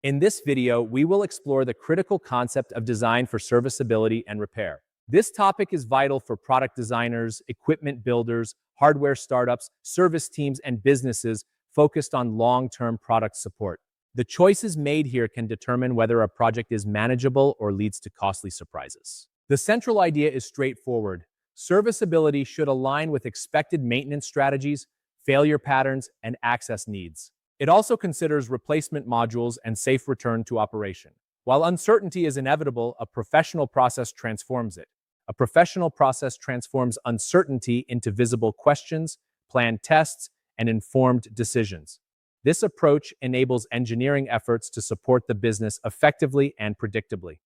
In this video, we will explore the critical concept of design for serviceability and repair. This topic is vital for product designers, equipment builders, hardware startups, service teams, and businesses focused on long-term product support. The choices made here can determine whether a project is manageable or leads to costly surprises. The central idea is straightforward. Serviceability should align with expected maintenance strategies, failure patterns, and access needs. It also considers replacement modules and safe return to operation. While uncertainty is inevitable, a professional process transforms it. A professional process transforms uncertainty into visible questions, planned tests, and informed decisions. This approach enables engineering efforts to support the business effectively and predictably.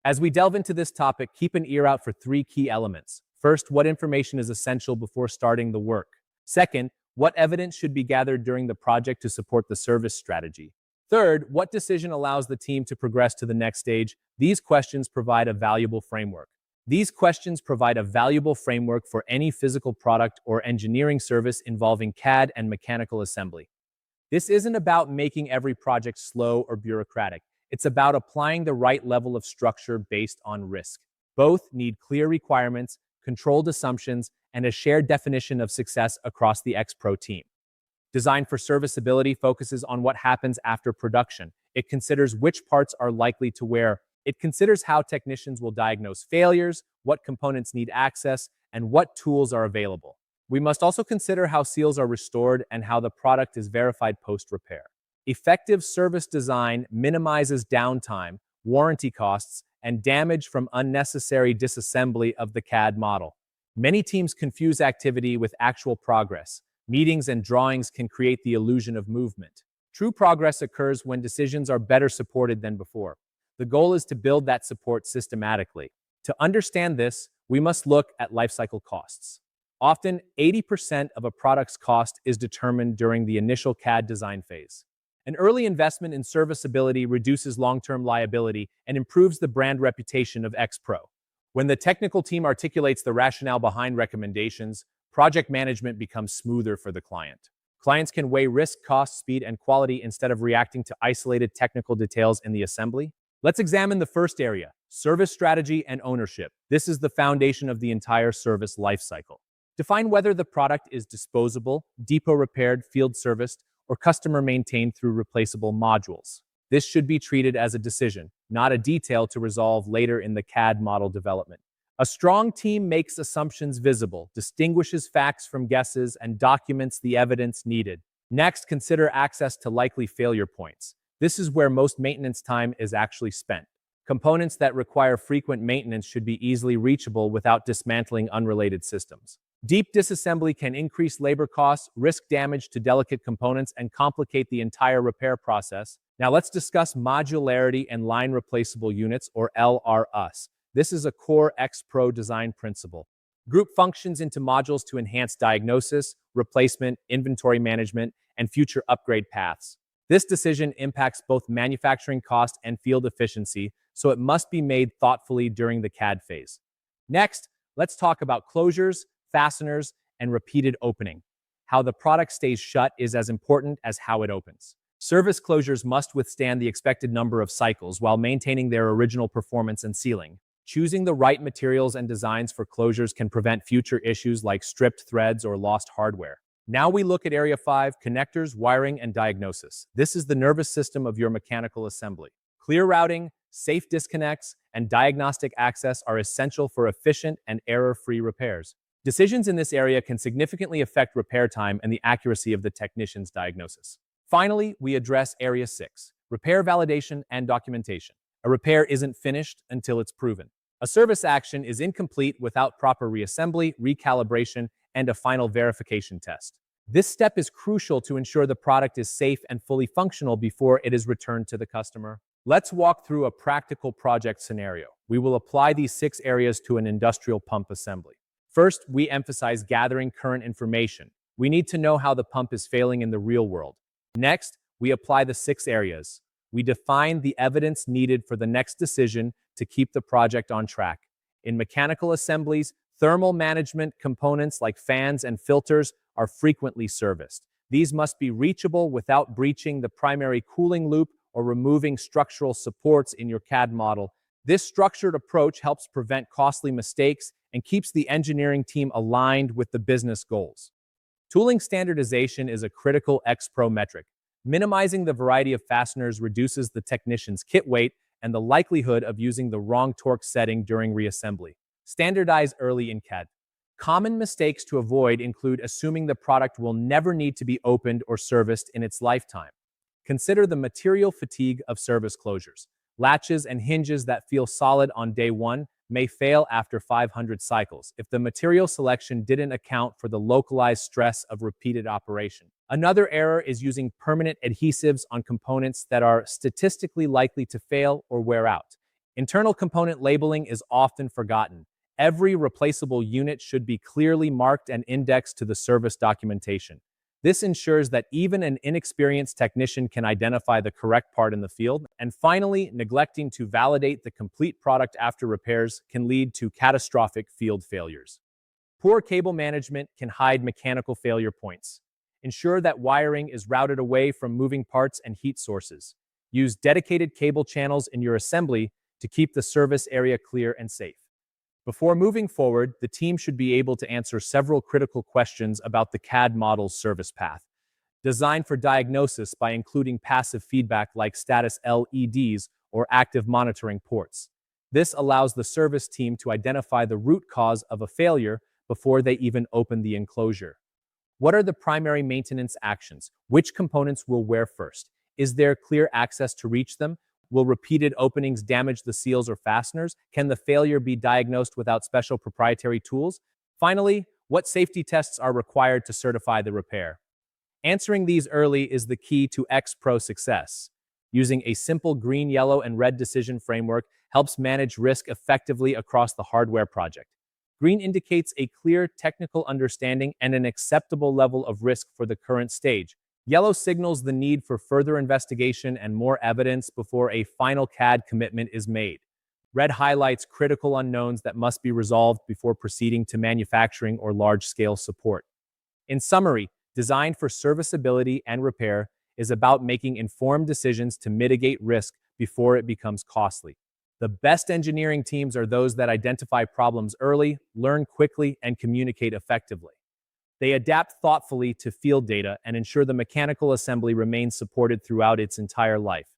As we delve into this topic, keep an ear out for three key elements. First, what information is essential before starting the work? Second, what evidence should be gathered during the project to support the service strategy? Third, what decision allows the team to progress to the next stage? These questions provide a valuable framework. For any physical product or engineering service involving CAD and mechanical assembly. This isn't about making every project slow or bureaucratic. It's about applying the right level of structure based on risk. Both need clear requirements, controlled assumptions, and a shared definition of success across the X-Pro team. Design for serviceability focuses on what happens after production. It considers which parts are likely to wear. It considers how technicians will diagnose failures, what components need access, and what tools are available. We must also consider how seals are restored and how the product is verified post-repair. Effective service design minimizes downtime, warranty costs, and damage from unnecessary disassembly of the CAD model. Many teams confuse activity with actual progress. Meetings and drawings can create the illusion of movement. True progress occurs when decisions are better supported than before. The goal is to build that support systematically. To understand this, we must look at lifecycle costs. Often, 80% of a product's cost is determined during the initial CAD design phase. An early investment in serviceability reduces long-term liability and improves the brand reputation of X-Pro. When the technical team articulates the rationale behind recommendations, project management becomes smoother for the client. Clients can weigh risk, cost, speed, and quality instead of reacting to isolated technical details in the assembly. Let's examine the first area, service strategy and ownership. This is the foundation of the entire service lifecycle. Define whether the product is disposable, depot repaired, field serviced, or customer maintained through replaceable modules. This should be treated as a decision, not a detail to resolve later in the CAD model development. A strong team makes assumptions visible, distinguishes facts from guesses, and documents the evidence needed. Next, consider access to likely failure points. This is where most maintenance time is actually spent. Components that require frequent maintenance should be easily reachable without dismantling unrelated systems. Deep disassembly can increase labor costs, risk damage to delicate components, and complicate the entire repair process. Now let's discuss modularity and line replaceable units, or LRUs. This is a core X-Pro design principle. Group functions into modules to enhance diagnosis, replacement, inventory management, and future upgrade paths. This decision impacts both manufacturing cost and field efficiency, so it must be made thoughtfully during the CAD phase. Next, let's talk about closures, fasteners, and repeated opening. How the product stays shut is as important as how it opens. Service closures must withstand the expected number of cycles while maintaining their original performance and sealing. Choosing the right materials and designs for closures can prevent future issues like stripped threads or lost hardware. Now we look at Area 5, connectors, wiring, and diagnosis. This is the nervous system of your mechanical assembly. Clear routing, safe disconnects, and diagnostic access are essential for efficient and error-free repairs. Decisions in this area can significantly affect repair time and the accuracy of the technician's diagnosis. Finally, we address Area 6, repair validation and documentation. A repair isn't finished until it's proven. A service action is incomplete without proper reassembly, recalibration, and a final verification test. This step is crucial to ensure the product is safe and fully functional before it is returned to the customer. Let's walk through a practical project scenario. We will apply these 6 areas to an industrial pump assembly. First, we emphasize gathering current information. We need to know how the pump is failing in the real world. Next, we apply the 6 areas. We define the evidence needed for the next decision to keep the project on track. In mechanical assemblies, thermal management components like fans and filters are frequently serviced. These must be reachable without breaching the primary cooling loop or removing structural supports in your CAD model. This structured approach helps prevent costly mistakes and keeps the engineering team aligned with the business goals. Tooling standardization is a critical X-Pro metric. Minimizing the variety of fasteners reduces the technician's kit weight and the likelihood of using the wrong torque setting during reassembly. Standardize early in CAD. Common mistakes to avoid include assuming the product will never need to be opened or serviced in its lifetime. Consider the material fatigue of service closures. Latches and hinges that feel solid on day one may fail after 500 cycles if the material selection didn't account for the localized stress of repeated operation. Another error is using permanent adhesives on components that are statistically likely to fail or wear out. Internal component labeling is often forgotten. Every replaceable unit should be clearly marked and indexed to the service documentation. This ensures that even an inexperienced technician can identify the correct part in the field. And finally, neglecting to validate the complete product after repairs can lead to catastrophic field failures. Poor cable management can hide mechanical failure points. Ensure that wiring is routed away from moving parts and heat sources. Use dedicated cable channels in your assembly to keep the service area clear and safe. Before moving forward, the team should be able to answer several critical questions about the CAD model's service path. Design for diagnosis by including passive feedback like status LEDs or active monitoring ports. This allows the service team to identify the root cause of a failure before they even open the enclosure. What are the primary maintenance actions? Which components will wear first? Is there clear access to reach them? Will repeated openings damage the seals or fasteners? Can the failure be diagnosed without special proprietary tools? Finally, what safety tests are required to certify the repair? Answering these early is the key to X-Pro success. Using a simple green, yellow, and red decision framework helps manage risk effectively across the hardware project. Green indicates a clear technical understanding and an acceptable level of risk for the current stage. Yellow signals the need for further investigation and more evidence before a final CAD commitment is made. Red highlights critical unknowns that must be resolved before proceeding to manufacturing or large-scale support. In summary, design for serviceability and repair is about making informed decisions to mitigate risk before it becomes costly. The best engineering teams are those that identify problems early, learn quickly, and communicate effectively. They adapt thoughtfully to field data and ensure the mechanical assembly remains supported throughout its entire life.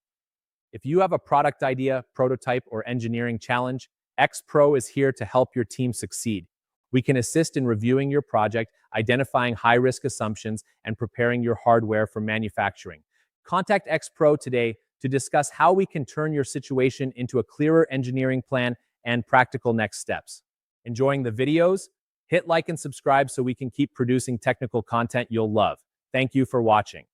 If you have a product idea, prototype, or engineering challenge, X-Pro is here to help your team succeed. We can assist in reviewing your project, identifying high-risk assumptions, and preparing your hardware for manufacturing. Contact X-Pro today to discuss how we can turn your situation into a clearer engineering plan and practical next steps. Enjoying the videos? Hit like and subscribe so we can keep producing technical content you'll love. Thank you for watching.